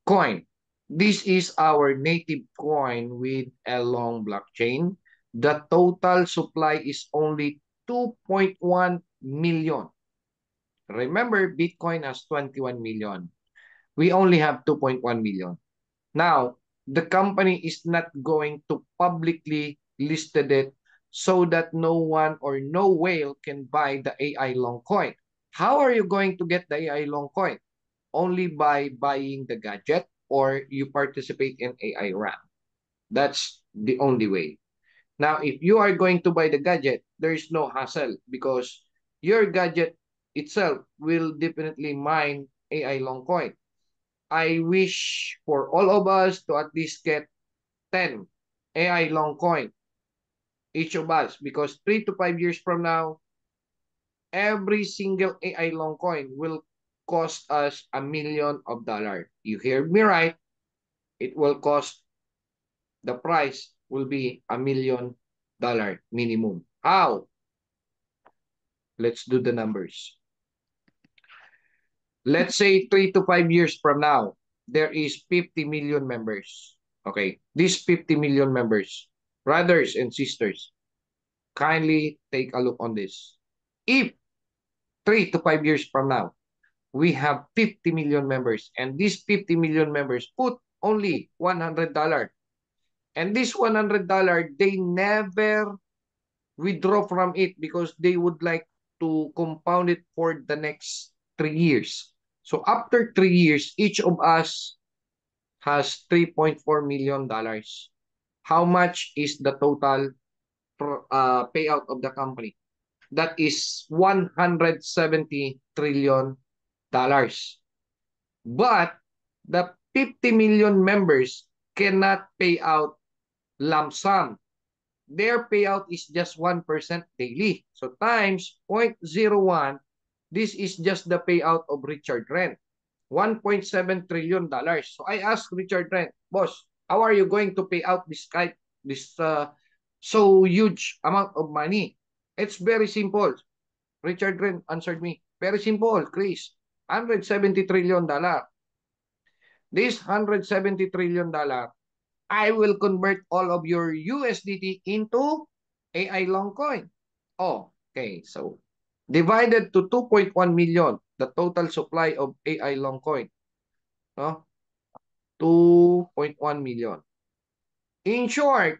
coin. This is our native coin with a long blockchain. The total supply is only 2.1 million. Remember, Bitcoin has 21 million. We only have 2.1 million. Now, the company is not going to publicly listed it so that no one or no whale can buy the AI long coin. How are you going to get the AI long coin? Only by buying the gadget or you participate in AI RAM. That's the only way. Now, if you are going to buy the gadget, there is no hassle because your gadget itself will definitely mine AI long coin. I wish for all of us to at least get 10 AI long coin, each of us, because 3 to 5 years from now, every single AI long coin will cost us $1 million. You hear me right? It will cost, the price will be $1 million minimum. How? Let's do the numbers. Let's say 3 to 5 years from now, there is 50 million members. Okay, these 50 million members, brothers and sisters, kindly take a look on this. If 3 to 5 years from now, we have 50 million members, and these 50 million members put only $100, and this $100, they never withdraw from it because they would like to compound it for the next 3 years. So after 3 years, each of us has $3.4 million. How much is the total payout of the company? That is 170 trillion dollars. But the 50 million members cannot pay out lump sum. Their payout is just 1% daily. So times 0.01, this is just the payout of Richard Rent. $1.7 trillion. So I asked Richard Rent, boss, how are you going to pay out this so huge amount of money? It's very simple. Richard Rent answered me, very simple, Chris. $170 trillion. This $170 trillion, I will convert all of your USDT into AI long coin. Oh, okay. So divided to 2.1 million, the total supply of AI long coin. No? 2.1 million. In short,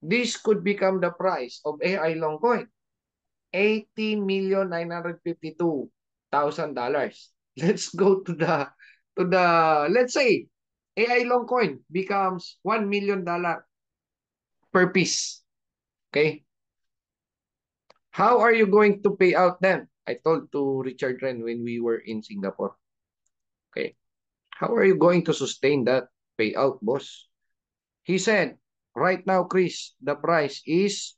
this could become the price of AI long coin. $80,952,000. Let's go to the let's say AI long coin becomes $1 million per piece. Okay? How are you going to pay out then? I told to Richard Ren when we were in Singapore. Okay. How are you going to sustain that payout, boss? He said, right now, Chris, the price is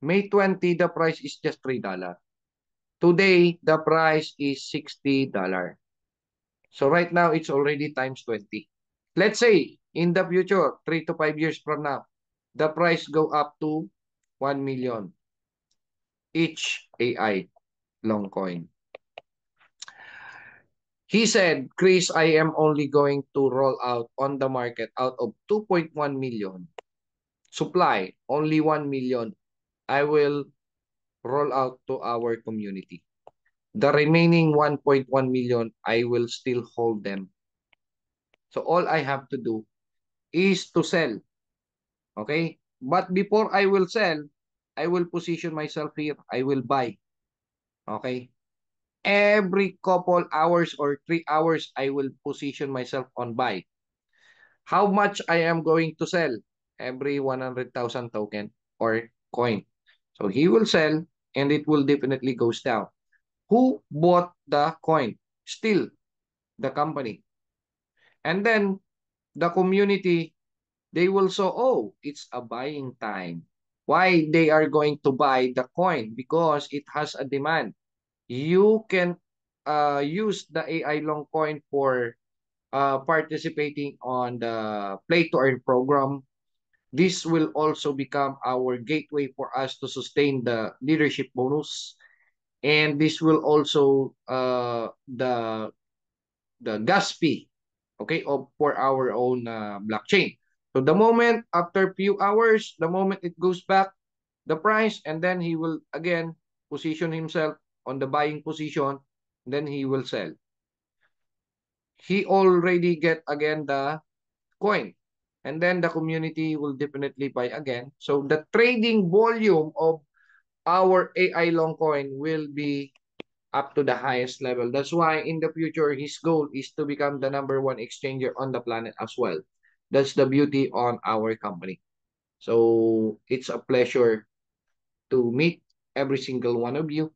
May 20, the price is just $3. Today, the price is $60. So right now, it's already times 20. Let's say, in the future, 3 to 5 years from now, the price go up to 1 million each AI long coin. He said, Chris, I am only going to roll out on the market out of 2.1 million supply, only 1 million. I will roll out to our community. The remaining 1.1 million, I will still hold them. So all I have to do is to sell. Okay? But before I will sell, I will position myself here. I will buy. Okay? Every couple hours or 3 hours, I will position myself on buy. How much I am going to sell? Every 100,000 token or coin. So he will sell and it will definitely goes down. Who bought the coin? Still the company. And then the community, they will say, oh, it's a buying time. Why they are going to buy the coin? Because it has a demand. You can use the AI long coin for participating on the play to earn program. This will also become our gateway for us to sustain the leadership bonus. And this will also the the gas fee, okay, of for our own blockchain. So the moment after few hours, the moment it goes back the price, and then he will again position himself on the buying position, then he will sell. He already get again the coin, and then the community will definitely buy again. So the trading volume of our AI long coin will be up to the highest level. That's why in the future, his goal is to become the number one exchanger on the planet as well. That's the beauty on our company. So it's a pleasure to meet every single one of you.